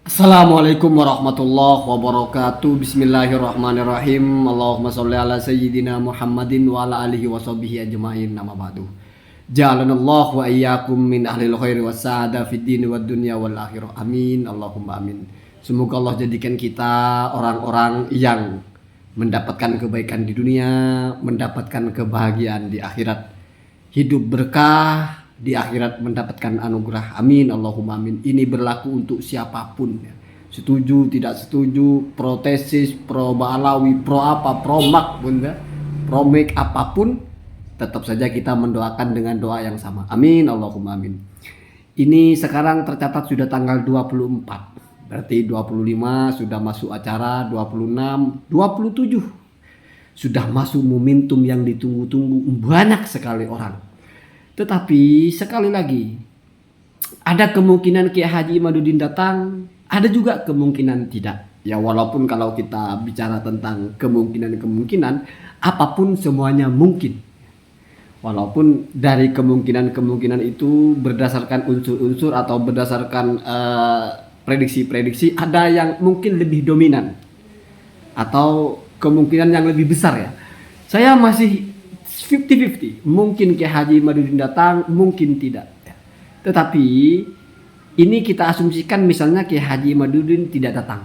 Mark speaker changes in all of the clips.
Speaker 1: Assalamualaikum warahmatullahi wabarakatuh. Bismillahirrahmanirrahim. Allahumma sholli ala sayyidina Muhammadin wa ala alihi wa sahbihi ajma'in. Nama ba'du. Ja'alanallahu wa iyyakum min ahlil khairi was sa'ada fid dini wad dunya wal akhirah. Amin. Allahumma amin. Semoga Allah jadikan kita orang-orang yang mendapatkan kebaikan di dunia, mendapatkan kebahagiaan di akhirat. Hidup berkah, di akhirat mendapatkan anugerah. Amin Allahumma amin. Ini berlaku untuk siapapun ya. Setuju tidak setuju, pro tesis, pro Ba'alawi, pro apa, pro mak pun ya. Pro make apapun, tetap saja kita mendoakan dengan doa yang sama. Amin Allahumma amin. Ini sekarang tercatat sudah tanggal 24. Berarti 25 sudah masuk acara, 26, 27 sudah masuk momentum yang ditunggu-tunggu banyak sekali orang. Tetapi sekali lagi, ada kemungkinan Kiai Haji Imaduddin datang, ada juga kemungkinan tidak. Ya walaupun kalau kita bicara tentang kemungkinan-kemungkinan, apapun semuanya mungkin. Walaupun dari kemungkinan-kemungkinan itu berdasarkan unsur-unsur atau berdasarkan prediksi-prediksi, ada yang mungkin lebih dominan atau kemungkinan yang lebih besar ya. Saya masih 50-50, mungkin Kiai Haji Imaduddin datang, mungkin tidak. Tetapi ini kita asumsikan misalnya Kiai Haji Imaduddin tidak datang,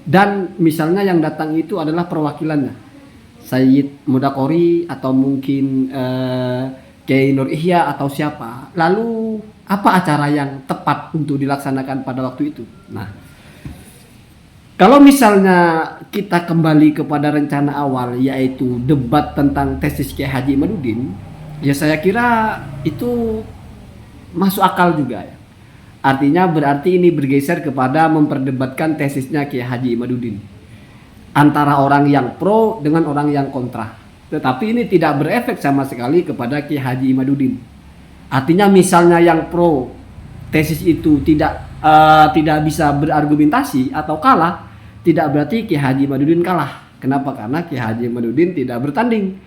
Speaker 1: dan misalnya yang datang itu adalah perwakilannya, Sayyid Mudakori atau mungkin Kiai Nur Ihya atau siapa. Lalu apa acara yang tepat untuk dilaksanakan pada waktu itu? Nah, kalau misalnya kita kembali kepada rencana awal, yaitu debat tentang tesis Kiai Haji Imaduddin, ya saya kira itu masuk akal juga ya. Artinya berarti ini bergeser kepada memperdebatkan tesisnya Kiai Haji Imaduddin antara orang yang pro dengan orang yang kontra. Tetapi ini tidak berefek sama sekali kepada Kiai Haji Imaduddin. Artinya misalnya yang pro tesis itu tidak bisa berargumentasi atau kalah, tidak berarti Kiai Haji Imaduddin kalah. Kenapa? Karena Kiai Haji Imaduddin tidak bertanding.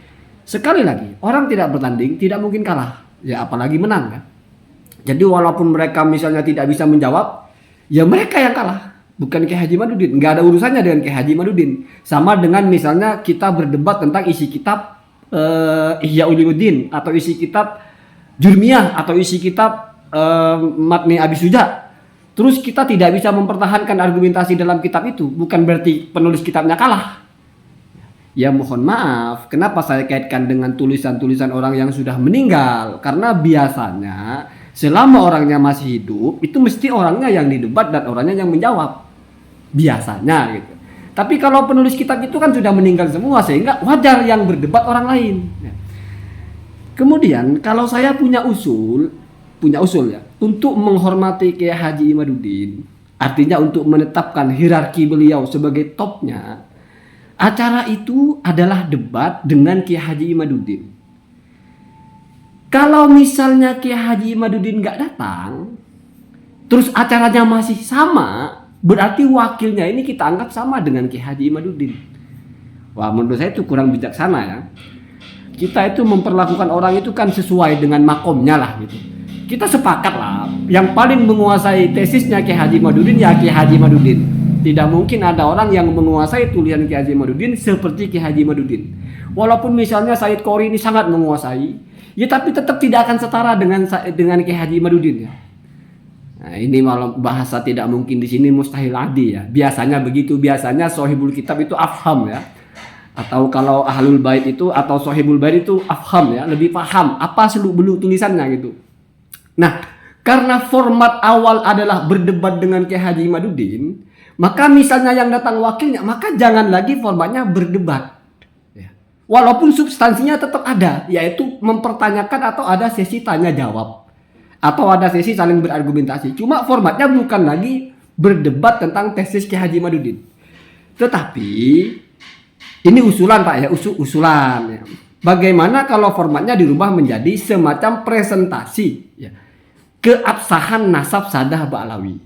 Speaker 1: Sekali lagi, orang tidak bertanding tidak mungkin kalah. Ya apalagi menang kan. Jadi walaupun mereka misalnya tidak bisa menjawab, ya mereka yang kalah, bukan Kiai Haji Imaduddin. Nggak ada urusannya dengan Kiai Haji Imaduddin. Sama dengan misalnya kita berdebat tentang isi kitab Ihya Ulumuddin atau isi kitab Jurmiyah atau isi kitab Matni Abi Suja. Terus kita tidak bisa mempertahankan argumentasi dalam kitab itu, bukan berarti penulis kitabnya kalah. Ya mohon maaf, kenapa saya kaitkan dengan tulisan-tulisan orang yang sudah meninggal? Karena biasanya selama orangnya masih hidup, itu mesti orangnya yang didebat dan orangnya yang menjawab. Biasanya gitu. Tapi kalau penulis kitab itu kan sudah meninggal semua, sehingga wajar yang berdebat orang lain. Kemudian kalau saya punya usul ya, untuk menghormati Kiai Haji Imaduddin, artinya untuk menetapkan hierarki beliau sebagai topnya, acara itu adalah debat dengan Kiai Haji Imaduddin. Kalau misalnya Kiai Haji Imaduddin nggak datang, terus acaranya masih sama, berarti wakilnya ini kita anggap sama dengan Kiai Haji Imaduddin. Wah, menurut saya itu kurang bijaksana ya. Kita itu memperlakukan orang itu kan sesuai dengan makomnya lah gitu. Kita sepakat lah, yang paling menguasai tesisnya Kiai Haji Imaduddin ya Kiai Haji Imaduddin. Tidak mungkin ada orang yang menguasai tulisan Kiai Haji Imaduddin seperti Kiai Haji Imaduddin. Walaupun misalnya Said Qori ini sangat menguasai, ya tapi tetap tidak akan setara dengan Kiai Haji Imaduddin ya. Nah, ini malah bahasa tidak mungkin di sini mustahil adi ya. Biasanya begitu, biasanya sohibul kitab itu afham ya. Atau kalau ahlul bait itu atau sohibul bait itu afham ya, lebih paham apa seluk-beluk tulisannya gitu. Nah, karena format awal adalah berdebat dengan Kiai Haji Imaduddin, maka misalnya yang datang wakilnya, maka jangan lagi formatnya berdebat. Ya. Walaupun substansinya tetap ada, yaitu mempertanyakan atau ada sesi tanya jawab, atau ada sesi saling berargumentasi. Cuma formatnya bukan lagi berdebat tentang tesis Kiai Haji Imaduddin. Tetapi ini usulan Pak ya, usulan ya. Bagaimana kalau formatnya dirubah menjadi semacam presentasi ya, keabsahan nasab Sadah Ba'alawi,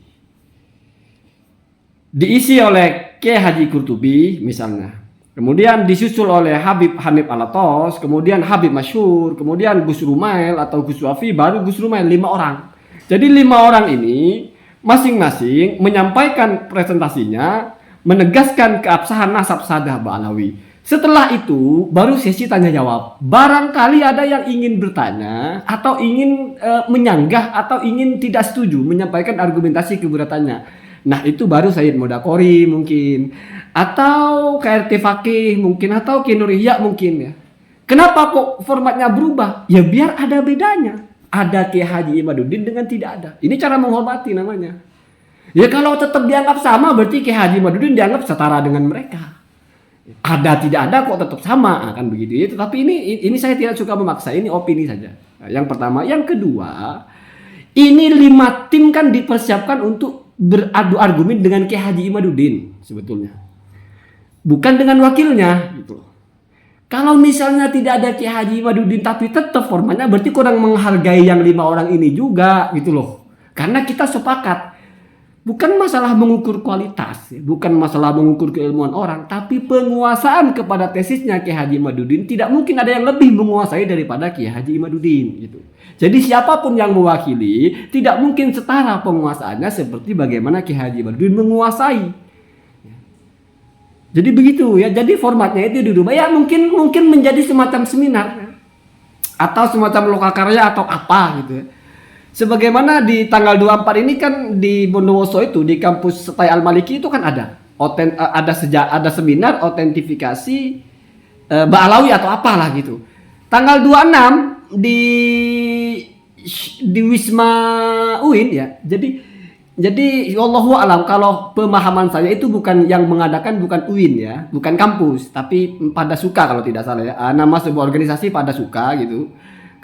Speaker 1: diisi oleh Kiai Haji Qurtubi misalnya, kemudian disusul oleh Habib Hanif Alatos, kemudian Habib Masyhur, kemudian Gus Rumail atau Gus Wafi, baru Gus Rumail, 5 orang. Jadi 5 orang ini masing-masing menyampaikan presentasinya, menegaskan keabsahan nasab Sadah Ba'alawi. Setelah itu baru sesi tanya jawab. Barangkali ada yang ingin bertanya atau ingin menyanggah atau ingin tidak setuju menyampaikan argumentasi keberatannya. Nah itu baru Sayyid Modakori mungkin, atau KRT Fakih mungkin, atau Ki Nur Ihya mungkin ya. Kenapa kok formatnya berubah? Ya biar ada bedanya. Ada Kiai Haji Imaduddin dengan tidak ada. Ini cara menghormati namanya. Ya kalau tetap dianggap sama berarti Kiai Haji Imaduddin dianggap setara dengan mereka. Ada tidak ada kok tetap sama kan begitu ya. Tetapi ini saya tidak suka memaksa, ini opini saja. Nah, yang pertama, yang kedua, ini 5 tim kan dipersiapkan untuk beradu argumen dengan Kiai Haji Imaduddin sebetulnya, bukan dengan wakilnya gitu. Kalau misalnya tidak ada Kiai Haji Imaduddin tapi tetap formatnya, berarti kurang menghargai yang 5 orang ini juga gitu loh. Karena kita sepakat bukan masalah mengukur kualitas, bukan masalah mengukur keilmuan orang, tapi penguasaan kepada tesisnya Kiai Haji Imaduddin tidak mungkin ada yang lebih menguasai daripada Kiai Haji Imaduddin gitu. Jadi siapapun yang mewakili tidak mungkin setara penguasaannya seperti bagaimana Kiai Haji Imaduddin menguasai. Jadi begitu ya. Jadi formatnya itu dirubah ya, mungkin menjadi semacam seminar ya, atau semacam lokakarya atau apa gitu ya. Sebagaimana di tanggal 24 ini kan di Bondowoso itu di kampus Setai Al-Maliki itu kan ada seminar otentifikasi Ba'alawi atau apalah gitu. Tanggal 26 di Wisma UIN ya. Jadi wallahu alam, kalau pemahaman saya itu bukan yang mengadakan bukan UIN ya, bukan kampus, tapi Padasuka kalau tidak salah ya. Nama sebuah organisasi Padasuka gitu.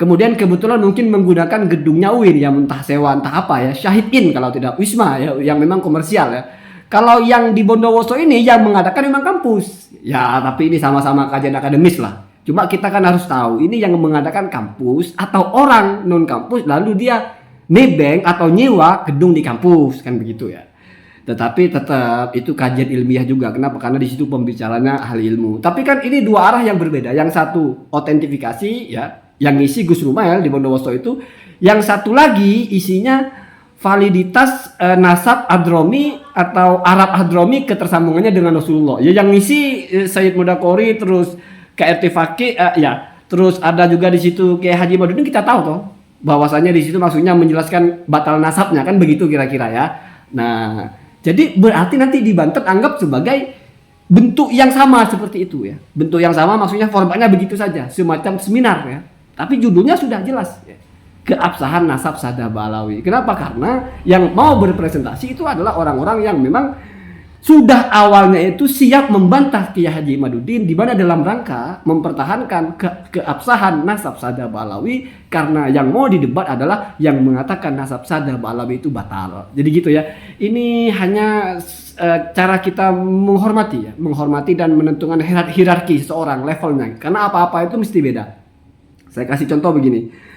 Speaker 1: Kemudian kebetulan mungkin menggunakan gedungnya UIN yang entah sewa entah apa ya, Syahidin kalau tidak, Wisma ya, yang memang komersial ya. Kalau yang di Bondowoso ini yang mengadakan memang kampus. Ya, tapi ini sama-sama kajian akademis lah. Cuma kita kan harus tahu ini yang mengadakan kampus atau orang non kampus lalu dia nebeng atau nyewa gedung di kampus kan begitu ya. Tetapi tetap itu kajian ilmiah juga. Kenapa? Karena di situ pembicaranya ahli ilmu. Tapi kan ini 2 arah yang berbeda. Yang satu otentifikasi ya, yang ngisi Gus Rumail di Bondowoso itu. Yang satu lagi isinya validitas nasab Hadromi atau Arab Hadromi ketersambungannya dengan Rasulullah. Ya yang ngisi Sayyid Modakori, terus KRT Fakih ya, terus ada juga di situ Kiai Haji Imaduddin, kita tahu toh bahwasanya di situ maksudnya menjelaskan batal nasabnya kan begitu kira-kira ya. Nah, jadi berarti nanti di Banten anggap sebagai bentuk yang sama seperti itu ya. Bentuk yang sama maksudnya formatnya begitu saja, semacam seminar ya. Tapi judulnya sudah jelas ya. Keabsahan nasab Sadah Ba'alawi. Kenapa? Karena yang mau berpresentasi itu adalah orang-orang yang memang sudah awalnya itu siap membantah Kiai Haji Imaduddin di mana dalam rangka mempertahankan keabsahan nasab Sadah Ba'alawi, karena yang mau didebat adalah yang mengatakan nasab Sadah Ba'alawi itu batal. Jadi gitu ya. Ini hanya cara kita menghormati dan menentukan hierarki seseorang, levelnya. Karena apa-apa itu mesti beda. Saya kasih contoh begini.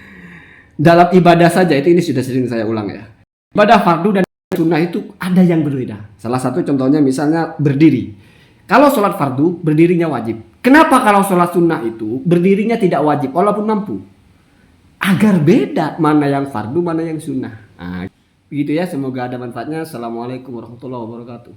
Speaker 1: Dalam ibadah saja ini sudah sering saya ulang ya. Ibadah fardu dan sunnah itu ada yang berbeda. Salah satu contohnya misalnya berdiri. Kalau sholat fardu berdirinya wajib. Kenapa kalau sholat sunnah itu berdirinya tidak wajib walaupun mampu? Agar beda mana yang fardu mana yang sunnah. Nah, begitu ya. Semoga ada manfaatnya. Assalamualaikum warahmatullahi wabarakatuh.